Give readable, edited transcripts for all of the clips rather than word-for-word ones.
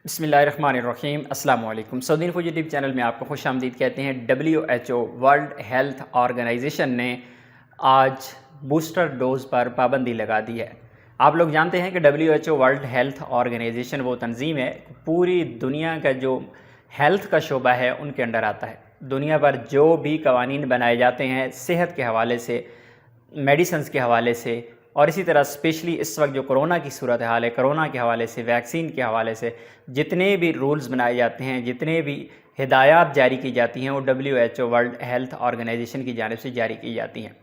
بسم اللہ الرحمن الرحیم۔ السلام علیکم۔ سعودی انفو یوٹیوب چینل میں آپ کو خوش آمدید کہتے ہیں۔ WHO ورلڈ ہیلتھ آرگنائزیشن نے آج بوسٹر ڈوز پر پابندی لگا دی ہے۔ آپ لوگ جانتے ہیں کہ WHO ورلڈ ہیلتھ آرگنائزیشن وہ تنظیم ہے، پوری دنیا کا جو ہیلتھ کا شعبہ ہے ان کے انڈر آتا ہے۔ دنیا پر جو بھی قوانین بنائے جاتے ہیں صحت کے حوالے سے، میڈیسنز کے حوالے سے، اور اسی طرح اسپیشلی اس وقت جو کرونا کی صورتحال ہے، کرونا کے حوالے سے، ویکسین کے حوالے سے جتنے بھی رولز بنائے جاتے ہیں، جتنے بھی ہدایات جاری کی جاتی ہیں، وہ WHO ورلڈ ہیلتھ آرگنائزیشن کی جانب سے جاری کی جاتی ہیں۔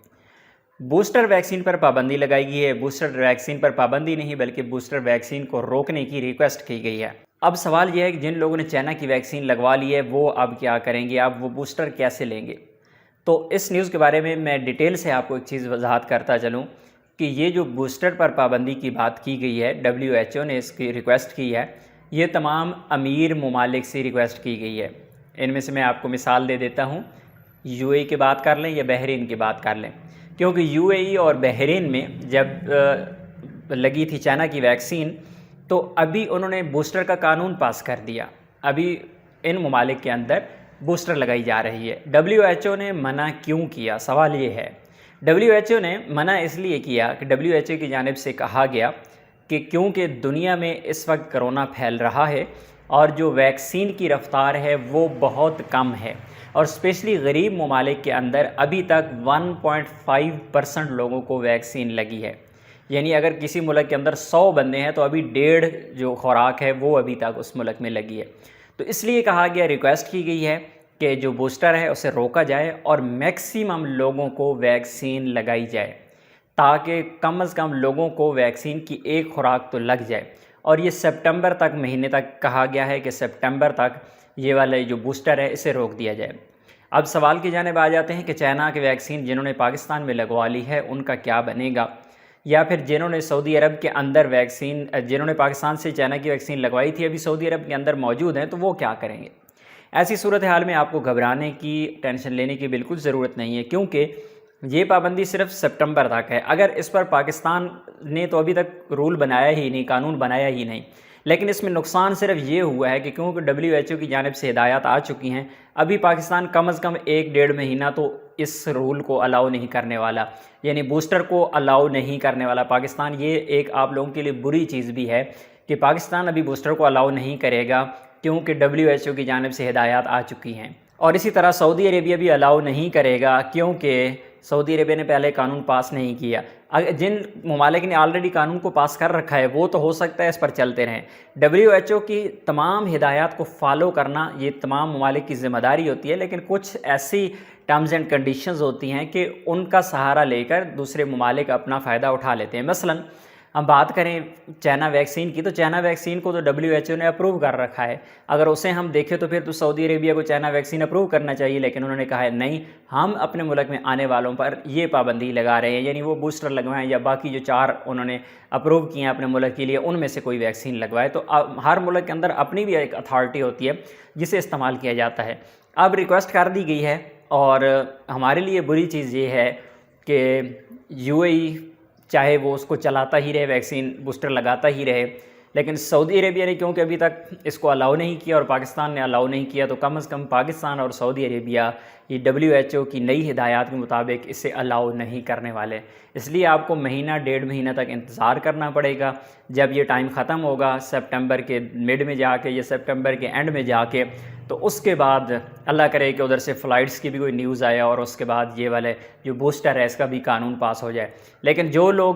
بوسٹر ویکسین پر پابندی لگائی گئی ہے۔ بوسٹر ویکسین پر پابندی نہیں بلکہ بوسٹر ویکسین کو روکنے کی ریکویسٹ کی گئی ہے۔ اب سوال یہ ہے کہ جن لوگوں نے چائنا کی ویکسین لگوا لی ہے وہ اب کیا کریں گے، اب وہ بوسٹر کیسے لیں گے؟ تو اس نیوز کے بارے میں ڈیٹیل سے آپ کو ایک چیز وضاحت کرتا چلوں کہ یہ جو بوسٹر پر پابندی کی بات کی گئی ہے، WHO نے اس کی ریکویسٹ کی ہے، یہ تمام امیر ممالک سے ریکویسٹ کی گئی ہے۔ ان میں سے میں آپ کو مثال دے دیتا ہوں، UAE کی بات کر لیں یا بحرین کی بات کر لیں، کیونکہ UAE اور بحرین میں جب لگی تھی چائنا کی ویکسین تو ابھی انہوں نے بوسٹر کا قانون پاس کر دیا، ابھی ان ممالک کے اندر بوسٹر لگائی جا رہی ہے۔ WHO نے منع کیوں کیا؟ سوال یہ ہے۔ WHO نے منع اس لیے کیا کہ WHO کی جانب سے کہا گیا کہ کیونکہ دنیا میں اس وقت کرونا پھیل رہا ہے اور جو ویکسین کی رفتار ہے وہ بہت کم ہے، اور اسپیشلی غریب ممالک کے اندر ابھی تک 1.5% لوگوں کو ویکسین لگی ہے۔ یعنی اگر کسی ملک کے اندر 100 بندے ہیں تو ابھی 1.5 جو خوراک ہے وہ ابھی تک اس ملک میں لگی ہے۔ تو اس لیے کہا گیا، ریکویسٹ کی گئی ہے کہ جو بوسٹر ہے اسے روکا جائے اور میکسیمم لوگوں کو ویکسین لگائی جائے، تاکہ کم از کم لوگوں کو ویکسین کی ایک خوراک تو لگ جائے۔ اور یہ سپٹمبر تک، مہینے تک کہا گیا ہے کہ سپٹمبر تک یہ والے جو بوسٹر ہے اسے روک دیا جائے۔ اب سوال کی جانب آ جاتے ہیں کہ چائنا کی ویکسین جنہوں نے پاکستان میں لگوا لی ہے ان کا کیا بنے گا، یا پھر جنہوں نے سعودی عرب کے اندر ویکسین، جنہوں نے پاکستان سے چائنا کی ویکسین لگوائی تھی ابھی سعودی عرب کے اندر موجود ہیں تو وہ کیا کریں گے؟ ایسی صورتحال میں آپ کو گھبرانے کی، ٹینشن لینے کی بالکل ضرورت نہیں ہے، کیونکہ یہ پابندی صرف سپٹمبر تک ہے۔ اگر اس پر پاکستان نے تو ابھی تک رول بنایا ہی نہیں، قانون بنایا ہی نہیں، لیکن اس میں نقصان صرف یہ ہوا ہے کہ کیونکہ WHO کی جانب سے ہدایات آ چکی ہیں، ابھی پاکستان کم از کم 1.5 مہینہ تو اس رول کو الاؤ نہیں کرنے والا، یعنی بوسٹر کو الاؤ نہیں کرنے والا پاکستان۔ یہ ایک آپ لوگوں کے لیے بری چیز بھی ہے کہ پاکستان ابھی بوسٹر کو الاؤ نہیں کرے گا، کیونکہ WHO کی جانب سے ہدایات آ چکی ہیں۔ اور اسی طرح سعودی عربیہ بھی الاؤ نہیں کرے گا، کیونکہ سعودی عربیہ نے پہلے قانون پاس نہیں کیا۔ جن ممالک نے آلریڈی قانون کو پاس کر رکھا ہے وہ تو ہو سکتا ہے اس پر چلتے رہیں۔ WHO کی تمام ہدایات کو فالو کرنا یہ تمام ممالک کی ذمہ داری ہوتی ہے، لیکن کچھ ایسی ٹرمز اینڈ کنڈیشنز ہوتی ہیں کہ ان کا سہارا لے کر دوسرے ممالک اپنا فائدہ اٹھا لیتے ہیں۔ مثلاً ہم بات کریں چائنا ویکسین کی، تو چائنا ویکسین کو تو WHO نے اپروو کر رکھا ہے۔ اگر اسے ہم دیکھیں تو پھر تو سعودی عربیہ کو چائنا ویکسین اپروو کرنا چاہیے، لیکن انہوں نے کہا ہے نہیں، ہم اپنے ملک میں آنے والوں پر یہ پابندی لگا رہے ہیں، یعنی وہ بوسٹر لگوائیں یا باقی جو 4 انہوں نے اپروو کیے ہیں اپنے ملک کے لیے ان میں سے کوئی ویکسین لگوائے۔ تو ہر ملک کے اندر اپنی بھی ایک اتھارٹی ہوتی ہے جسے استعمال کیا جاتا ہے۔ اب ریکویسٹ کر دی گئی ہے، اور ہمارے لیے بری چیز یہ ہے کہ UAE چاہے وہ اس کو چلاتا ہی رہے، ویکسین بوسٹر لگاتا ہی رہے، لیکن سعودی عربیہ نے کیونکہ ابھی تک اس کو الاؤ نہیں کیا اور پاکستان نے الاؤ نہیں کیا، تو کم از کم پاکستان اور سعودی عربیہ یہ WHO کی نئی ہدایات کے مطابق اسے الاؤ نہیں کرنے والے۔ اس لیے آپ کو مہینہ 1.5 مہینہ تک انتظار کرنا پڑے گا۔ جب یہ ٹائم ختم ہوگا سپٹمبر کے مڈ میں جا کے یا سپٹمبر کے اینڈ میں جا کے، تو اس کے بعد اللہ کرے کہ ادھر سے فلائٹس کی بھی کوئی نیوز آیا اور اس کے بعد یہ والے جو بوسٹر ہے اس کا بھی قانون پاس ہو جائے۔ لیکن جو لوگ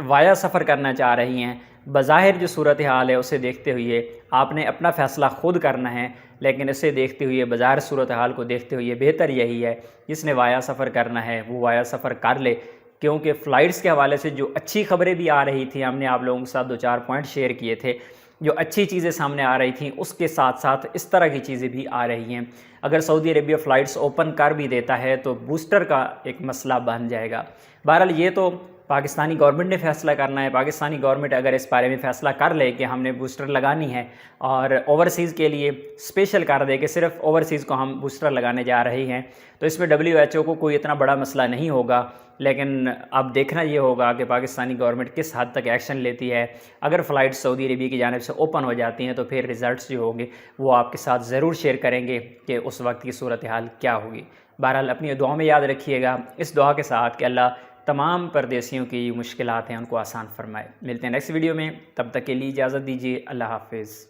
وایا سفر کرنا چاہ رہی ہیں، بظاہر جو صورتحال ہے اسے دیکھتے ہوئے آپ نے اپنا فیصلہ خود کرنا ہے، لیکن اسے دیکھتے ہوئے، بظاہر صورتحال کو دیکھتے ہوئے بہتر یہی ہے جس نے وایا سفر کرنا ہے وہ وایا سفر کر لے، کیونکہ فلائٹس کے حوالے سے جو اچھی خبریں بھی آ رہی تھیں، ہم نے آپ لوگوں کے ساتھ 2-4 پوائنٹ شیئر کیے تھے، جو اچھی چیزیں سامنے آ رہی تھیں اس کے ساتھ ساتھ اس طرح کی چیزیں بھی آ رہی ہیں۔ اگر سعودی عربیہ فلائٹس اوپن کر بھی دیتا ہے تو بوسٹر کا ایک مسئلہ بن جائے گا۔ بہرحال یہ تو پاکستانی گورنمنٹ نے فیصلہ کرنا ہے. پاکستانی گورنمنٹ اگر اس بارے میں فیصلہ کر لے کہ ہم نے بوسٹر لگانی ہے اور اوورسیز کے لیے اسپیشل کر دے کہ صرف اوورسیز کو ہم بوسٹر لگانے جا رہے ہیں, تو اس میں WHO کو کوئی اتنا بڑا مسئلہ نہیں ہوگا. لیکن اب دیکھنا یہ ہوگا کہ پاکستانی گورنمنٹ کس حد تک ایکشن لیتی ہے. اگر فلائٹ سعودی عربیہ کی جانب سے اوپن ہو جاتی ہیں تو پھر ریزلٹس جو ہوں گے وہ آپ کے ساتھ ضرور شیئر کریں گے کہ اس وقت کی صورتحال کیا ہوگی. بہرحال اپنی دعاؤں میں یاد رکھیے گا, اس دعا کے ساتھ کہ اللہ تمام پردیسیوں کی مشکلات ہیں ان کو آسان فرمائے. ملتے ہیں نیکسٹ ویڈیو میں, تب تک کے لیے اجازت دیجیے. اللہ حافظ.